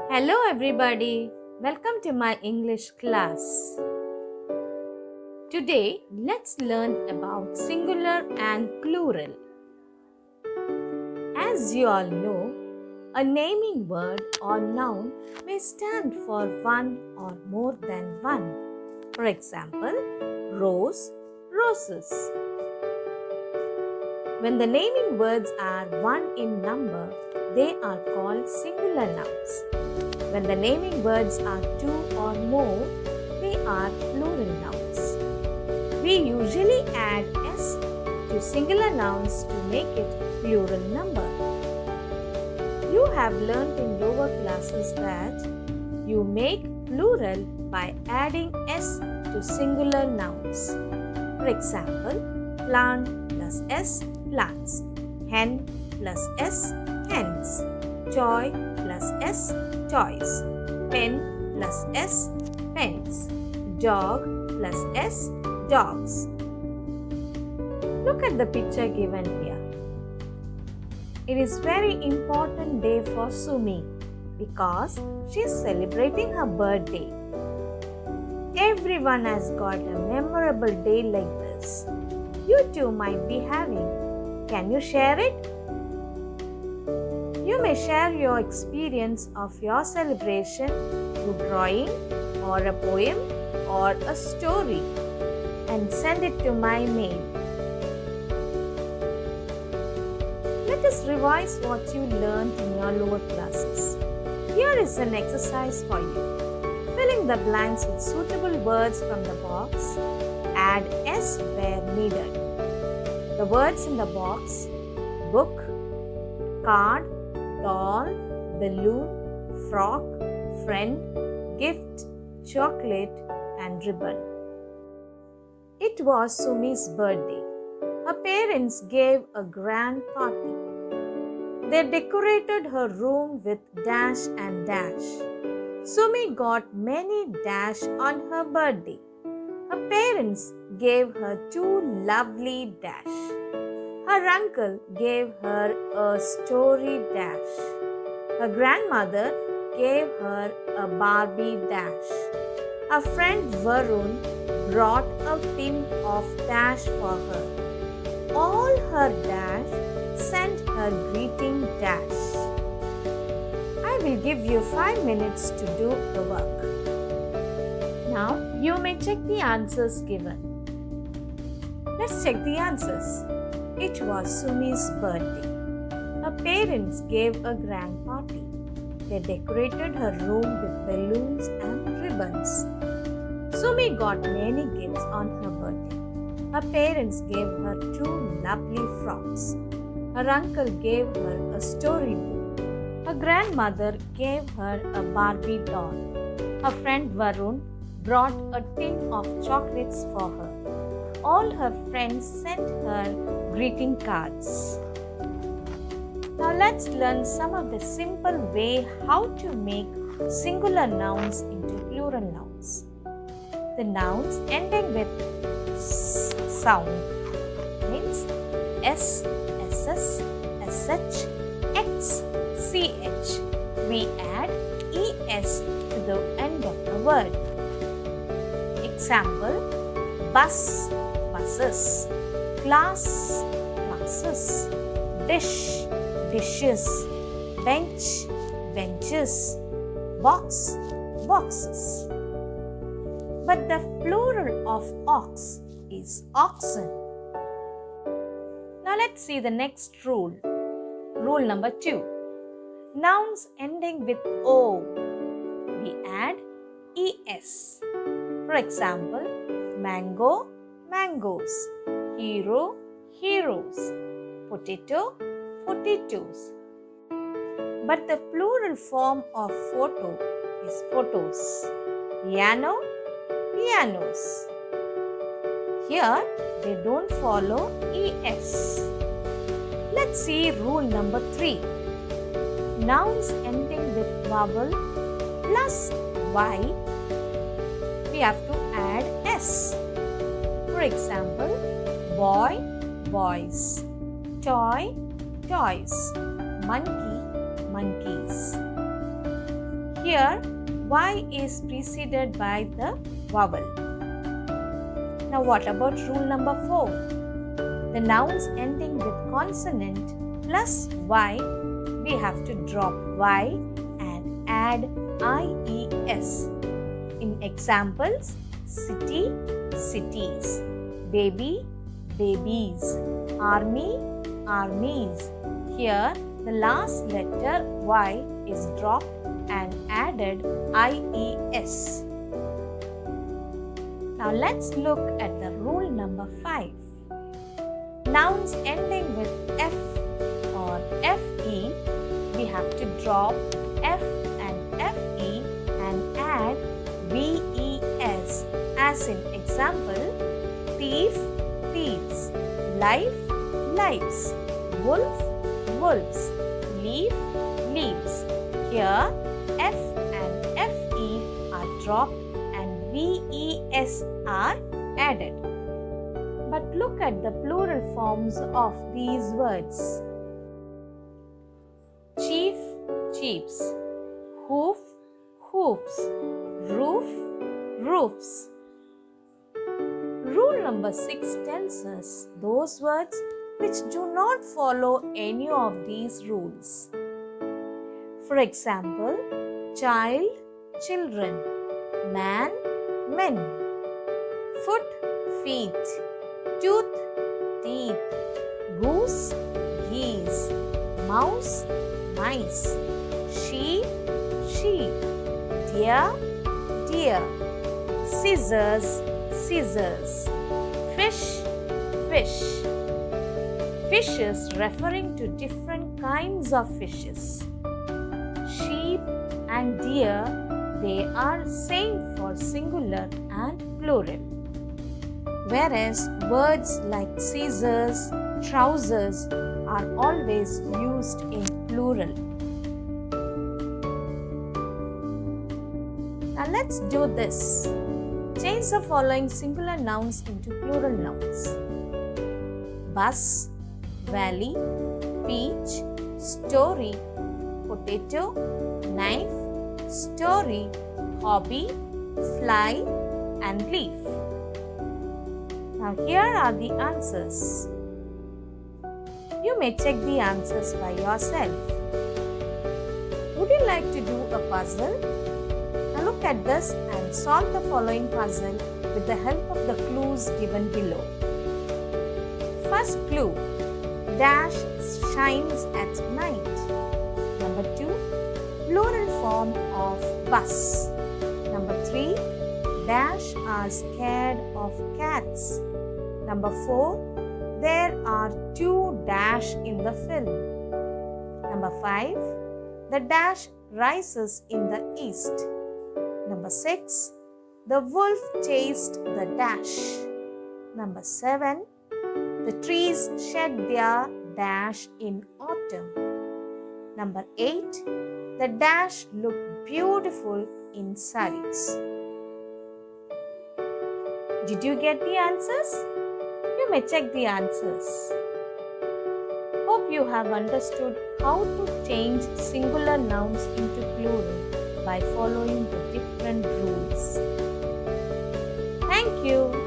Hello everybody, welcome to my English class. Today let's learn about singular and plural. As you all know, a naming word or noun may stand for one or more than one. For example, rose, roses. When the naming words are one in number, they are called singular nouns. When the naming words are two or more, they are plural nouns. We usually add s to singular nouns to make it plural number. You have learnt in lower classes that you make plural by adding s to singular nouns. For example, plant plus s, plants. Hen plus s, hens. Toy plus s, toys. Pen plus s, pens. Dog plus s, dogs. Look at the picture given here. It is very important day for Sumi because she is celebrating her birthday. Everyone has got a memorable day like this. You too might be having. Can you share it? You may share your experience of your celebration through drawing or a poem or a story and send it to my mail. Let us revise what you learned in your lower classes. Here is an exercise for you. Fill in the blanks with suitable words from the box. Add s where needed. The words in the box: book, card, doll, balloon, frock, friend, gift, chocolate, and ribbon. It was Sumi's birthday. Her parents gave a grand party. They decorated her room with dash and dash. Sumi got many dash on her birthday. Her parents gave her two lovely dash. Her uncle gave her a story dash. Her grandmother gave her a Barbie dash. Her friend Varun brought a tin of dash for her. All her dash sent her greeting dash. I will give you 5 minutes to do the work. Now you may check the answers given. Let's check the answers. It was Sumi's birthday. Her parents gave a grand party. They decorated her room with balloons and ribbons. Sumi got many gifts on her birthday. Her parents gave her two lovely frocks. Her uncle gave her a storybook. Her grandmother gave her a Barbie doll. Her friend Varun brought a tin of chocolates for her. All her friends sent her greeting cards. Now let's learn some of the simple way how to make singular nouns into plural nouns. The nouns ending with sound means s, ss, sh, x, ch. We add es to the end of the word. Example: bus, buses. Class, classes. Dish, dishes. Bench, benches. Box, boxes. But the plural of ox is oxen. Now let's see the next rule. Rule number 2. Nouns ending with o, we add es. For example, mango, mangoes. Hero, heroes. Potato, potatoes. But the plural form of photo is photos. Piano, pianos. Here they don't follow es. Let's see rule number 3. Nouns ending with vowel plus y, we have to add s. For example, boy, boys. Toy, toys. Monkey, monkeys. Here, Y is preceded by the vowel. Now what about rule number 4? The nouns ending with consonant plus Y, we have to drop Y and add IES. In examples, city, cities, baby, babies, army, armies. Here, the last letter Y is dropped and added IES. Now let's look at the rule number 5. Nouns ending with F or FE, we have to drop F and FE and add VES. As in example, thief, thieves, life, lives, wolf, wolves, leaf, leaves. Here, F and FE are dropped and VES are added. But look at the plural forms of these words. Chief, chiefs, hoof, hoofs, roof, roofs. Rule number 6 tells us those words which do not follow any of these rules. For example, child, children, man, men, foot, feet, tooth, teeth, goose, geese, mouse, mice, sheep, sheep, deer, deer, scissors, scissors, fish, fish. Fishes referring to different kinds of fishes. Sheep and deer, they are same for singular and plural. Whereas words like scissors, trousers are always used in plural. Now let's do this. Change the following singular nouns into plural nouns. Bus, valley, peach, story, potato, knife, story, hobby, fly, and leaf. Now here are the answers. You may check the answers by yourself. Would you like to do a puzzle? Now look at this and solve the following puzzle with the help of the clues given below. First clue, dash shines at night. Number 2, plural form of bus. Number 3, dash are scared of cats. Number 4, there are 2 dash in the film. Number 5, the dash rises in the east. Number 6, the wolf chased the dash. Number 7, the trees shed their dash in autumn. Number 8, the dash looked beautiful in sarees. Did you get the answers? You may check the answers. Hope you have understood how to change singular nouns into plural by following the different rules. Thank you.